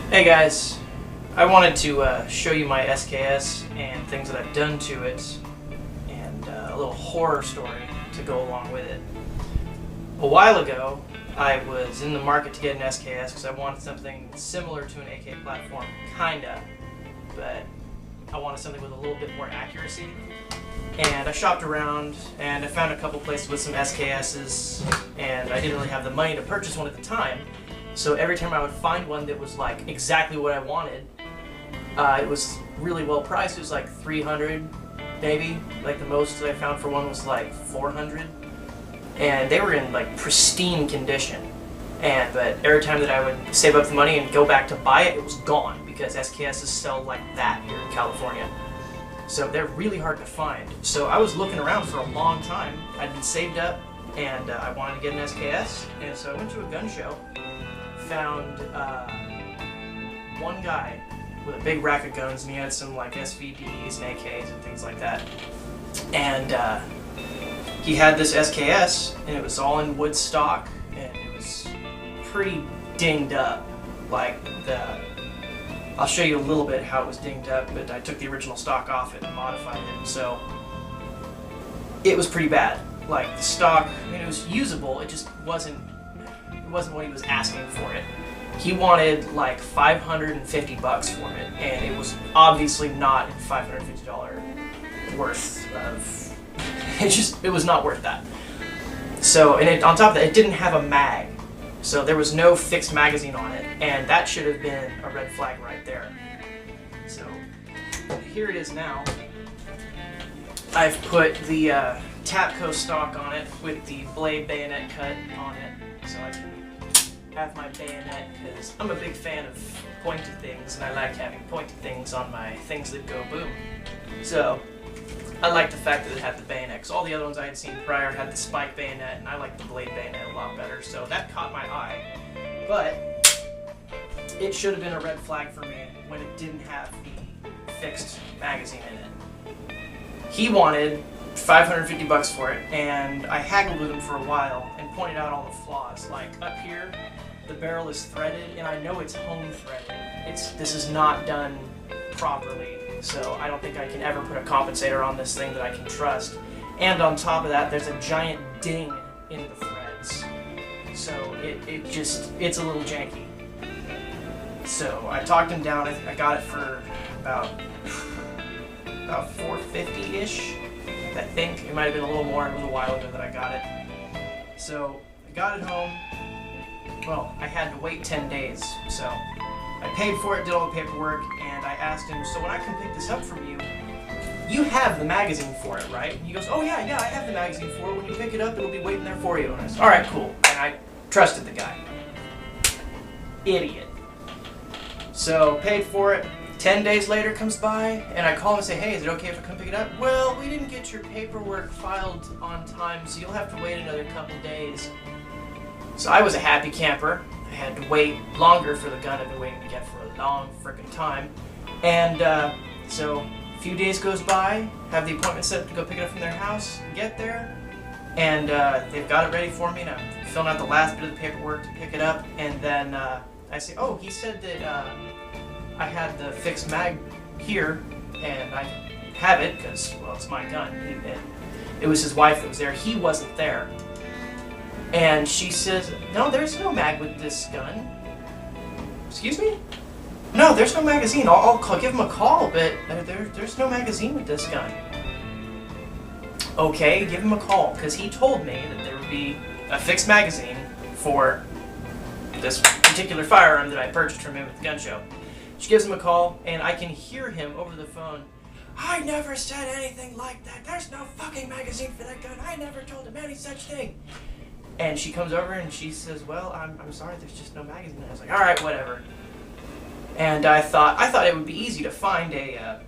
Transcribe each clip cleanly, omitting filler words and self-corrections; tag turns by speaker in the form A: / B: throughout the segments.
A: Hey guys, I wanted to show you my SKS and things that I've done to it, and a little horror story to go along with it. A while ago, I was in the market to get an SKS because I wanted something similar to an AK platform, kinda, but I wanted something with a little bit more accuracy. And I shopped around and I found a couple places with some SKSs, and I didn't really have the money to purchase one at the time. So every time I would find one that was like exactly what I wanted, it was really well priced. It was like $300 maybe. Like the most that I found for one was like $400. And they were in like pristine condition. But every time that I would save up the money and go back to buy it, it was gone because SKSs sell like that here in California. So they're really hard to find. So I was looking around for a long time. I'd been saved up and I wanted to get an SKS. And so I went to a gun show, found one guy with a big rack of guns, and he had some like SVDs and AKs and things like that. And he had this SKS, and it was all in wood stock, and it was pretty dinged up. Like I'll show you a little bit how it was dinged up, but I took the original stock off it and modified it, so it was pretty bad. Like the stock, I mean, it was usable, it just wasn't what he was asking for it. He wanted like $550 for it, and it was obviously not $550 worth of. It was not worth that. So, and on top of that, it didn't have a mag, so there was no fixed magazine on it, and that should have been a red flag right there. So here it is now. I've put the Tapco stock on it with the blade bayonet cut on it, so I can have my bayonet, because I'm a big fan of pointed things, and I like having pointed things on my things that go boom. So I like the fact that it had the bayonet, because all the other ones I had seen prior had the spike bayonet, and I like the blade bayonet a lot better, so that caught my eye. But it should have been a red flag for me when it didn't have the fixed magazine in it. He wanted $550 for it, and I haggled with him for a while and pointed out all the flaws. Like up here, the barrel is threaded, and I know it's home threaded. This is not done properly, so I don't think I can ever put a compensator on this thing that I can trust. And on top of that, there's a giant ding in the threads, so it's a little janky. So I talked him down. I got it for about $450-ish. I think it might have been a little more. It was a while ago that I got it. So I got it home. Well, I had to wait 10 days. So I paid for it, did all the paperwork, and I asked him, so when I come pick this up from you, you have the magazine for it, right? And he goes, oh yeah, I have the magazine for it. When you pick it up, it'll be waiting there for you. And I said, all right, cool. And I trusted the guy. Idiot. So paid for it. 10 days later comes by, and I call him and say, hey, is it okay if I come pick it up? Well, we didn't get your paperwork filed on time, so you'll have to wait another couple days. So I was a happy camper. I had to wait longer for the gun I've been waiting to get for a long frickin' time. And so a few days goes by, have the appointment set to go pick it up from their house, get there, and they've got it ready for me, and I'm filling out the last bit of the paperwork to pick it up, and then I say, oh, he said that I had the fixed mag here, and I have it because, well, it's my gun. It was his wife that was there. He wasn't there. And she says, no, there's no mag with this gun. Excuse me? No, there's no magazine. I'll give him a call, but there's no magazine with this gun. Okay, give him a call, because he told me that there would be a fixed magazine for this particular firearm that I purchased from him at the gun show. She gives him a call, and I can hear him over the phone. I never said anything like that. There's no fucking magazine for that gun. I never told him any such thing. And she comes over and she says, well, I'm sorry, there's just no magazine. And I was like, all right, whatever. And I thought it would be easy to find a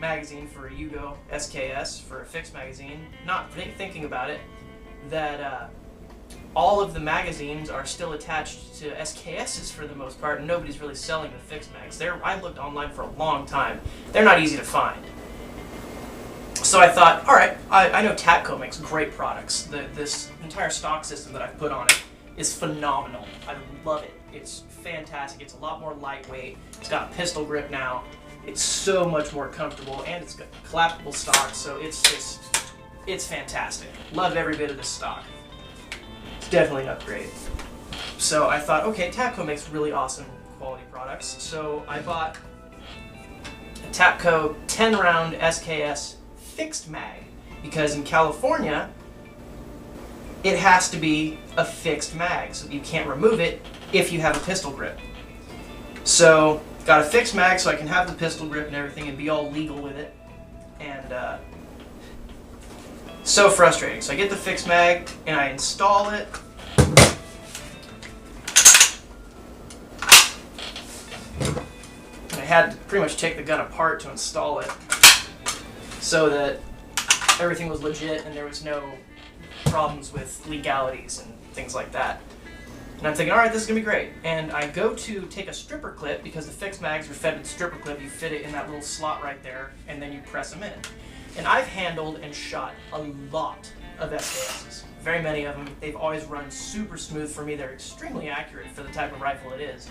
A: magazine for a Yugo SKS for a fixed magazine. Not thinking about it, that all of the magazines are still attached to SKSs for the most part, and nobody's really selling the fixed mags. I looked online for a long time. They're not easy to find. So I thought, all right, I know Tapco makes great products. This entire stock system that I've put on it is phenomenal. I love it. It's fantastic. It's a lot more lightweight. It's got a pistol grip now. It's so much more comfortable, and it's got collapsible stock, so it's fantastic. Love every bit of this stock. It's definitely an upgrade. So I thought, okay, Tapco makes really awesome quality products, so I bought a Tapco 10-round SKS fixed mag, because in California, it has to be a fixed mag, so you can't remove it if you have a pistol grip. So, got a fixed mag so I can have the pistol grip and everything and be all legal with it. And, so frustrating. So I get the fixed mag and I install it. And I had to pretty much take the gun apart to install it so that everything was legit and there was no problems with legalities and things like that. And I'm thinking, alright, this is going to be great. And I go to take a stripper clip, because the fixed mags are fed with stripper clip. You fit it in that little slot right there, and then you press them in. And I've handled and shot a lot of SKSs. Very many of them. They've always run super smooth for me. They're extremely accurate for the type of rifle it is.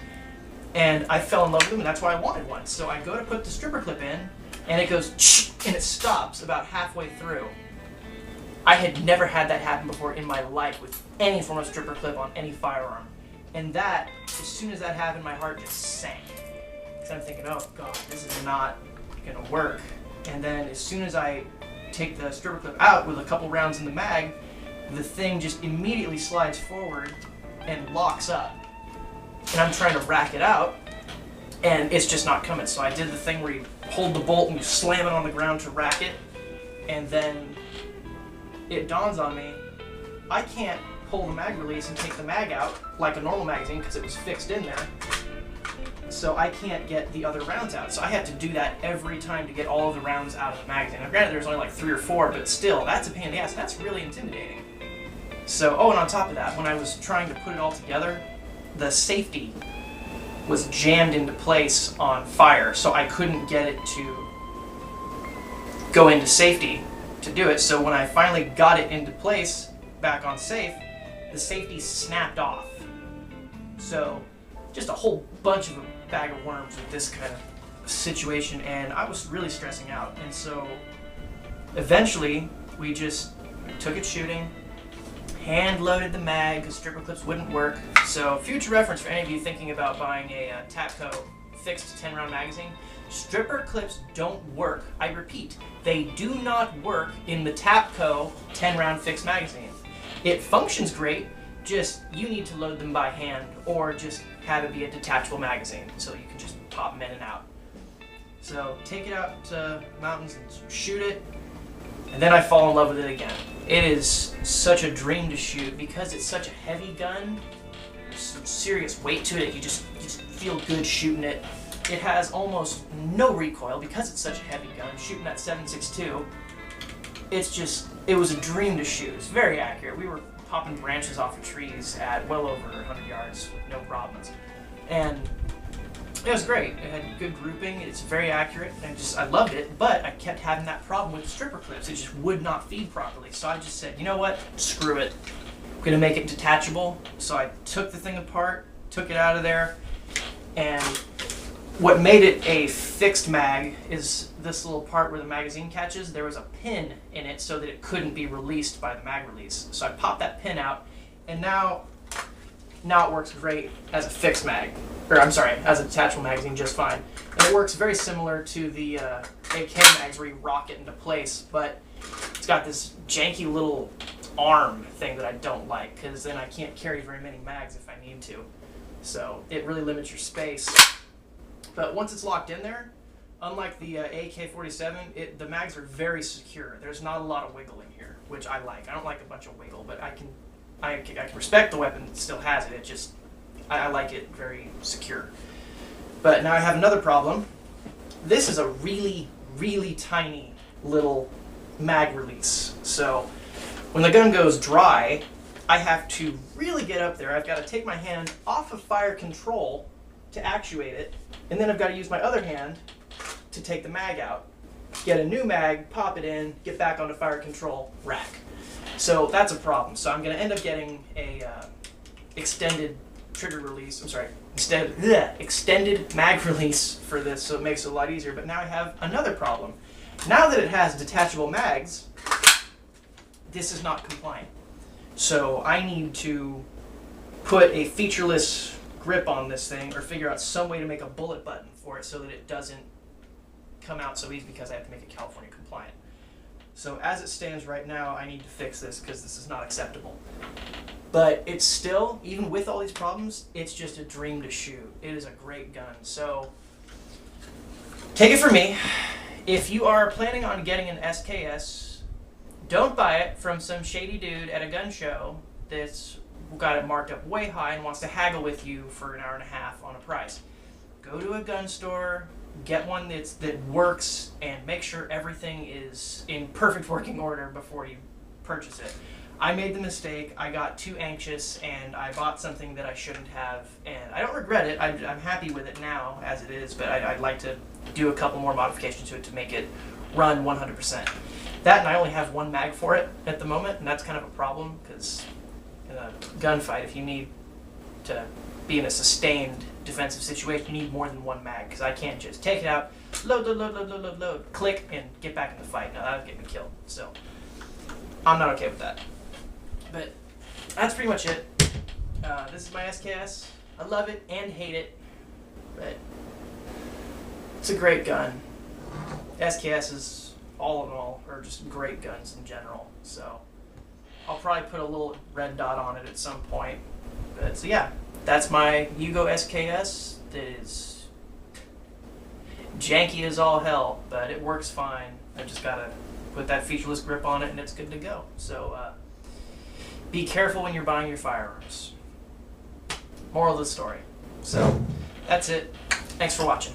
A: And I fell in love with them, and that's why I wanted one. So I go to put the stripper clip in, and it goes, and it stops about halfway through. I had never had that happen before in my life with any form of stripper clip on any firearm. And that, as soon as that happened, my heart just sank. Because I'm thinking, oh god, this is not going to work. And then as soon as I take the stripper clip out with a couple rounds in the mag, the thing just immediately slides forward and locks up. And I'm trying to rack it out, and it's just not coming. So I did the thing where you hold the bolt and you slam it on the ground to rack it, and then it dawns on me, I can't pull the mag release and take the mag out like a normal magazine because it was fixed in there. So I can't get the other rounds out. So I have to do that every time to get all of the rounds out of the magazine. Now granted there's only like 3 or 4, but still, that's a pain in the ass. That's really intimidating. So, oh, and on top of that, when I was trying to put it all together, the safety was jammed into place on fire, so I couldn't get it to go into safety to do it. So when I finally got it into place, back on safe, the safety snapped off. So just a whole bunch of a bag of worms with this kind of situation, and I was really stressing out. And so eventually we just took it shooting, hand loaded the mag because stripper clips wouldn't work. So future reference for any of you thinking about buying a Tapco fixed 10-round magazine, stripper clips don't work. I repeat, they do not work in the Tapco 10-round fixed magazine. It functions great, just you need to load them by hand or just have it be a detachable magazine so you can just pop them in and out. So take it out to mountains and shoot it, and then I fall in love with it again. It is such a dream to shoot because it's such a heavy gun. There's some serious weight to it. You just feel good shooting it. It has almost no recoil because it's such a heavy gun. Shooting that 7.62, it was a dream to shoot. It's very accurate. We were popping branches off of trees at well over 100 yards, no problems. And it was great. It had good grouping. It's very accurate. And I loved it, but I kept having that problem with the stripper clips. It just would not feed properly. So I just said, you know what? Screw it. I'm going to make it detachable. So I took the thing apart, took it out of there, and what made it a fixed mag is this little part where the magazine catches. There was a pin in it so that it couldn't be released by the mag release. So I popped that pin out, and now it works great as a fixed mag. Or I'm sorry, as a detachable magazine just fine. And it works very similar to the AK mags where you rock it into place, but it's got this janky little arm thing that I don't like, because then I can't carry very many mags if I need to. So it really limits your space. But once it's locked in there, unlike the AK-47, the mags are very secure. There's not a lot of wiggle in here, which I like. I don't like a bunch of wiggle, but I can respect the weapon that still has it. It just, I like it very secure. But now I have another problem. This is a really, really tiny little mag release. So when the gun goes dry, I have to really get up there. I've got to take my hand off of fire control to actuate it, and then I've got to use my other hand to take the mag out, get a new mag, pop it in, get back onto fire control, rack. So that's a problem. So I'm going to end up getting a extended trigger release. I'm sorry, extended mag release for this, so it makes it a lot easier. But now I have another problem. Now that it has detachable mags, this is not compliant. So I need to put a featureless grip on this thing, or figure out some way to make a bullet button for it so that it doesn't come out so easy, because I have to make it California compliant. So as it stands right now, I need to fix this because this is not acceptable. But it's still, even with all these problems, it's just a dream to shoot. It is a great gun. So take it from me, if you are planning on getting an SKS, don't buy it from some shady dude at a gun show that's got it marked up way high and wants to haggle with you for an hour and a half on a price. Go to a gun store, get one that works, and make sure everything is in perfect working order before you purchase it. I made the mistake, I got too anxious, and I bought something that I shouldn't have, and I don't regret it. I'm happy with it now as it is, but I'd like to do a couple more modifications to it to make it run 100%. That, and I only have one mag for it at the moment, and that's kind of a problem, because in a gunfight, if you need to be in a sustained defensive situation, you need more than one mag, because I can't just take it out, load, click, and get back in the fight. No, that would get me killed. So I'm not okay with that. But that's pretty much it. This is my SKS. I love it and hate it, but it's a great gun. SKSs, all in all, are just great guns in general. So I'll probably put a little red dot on it at some point. But so yeah, that's my Yugo SKS. That is janky as all hell, but it works fine. I just gotta put that featureless grip on it and it's good to go. So be careful when you're buying your firearms. Moral of the story. So that's it. Thanks for watching.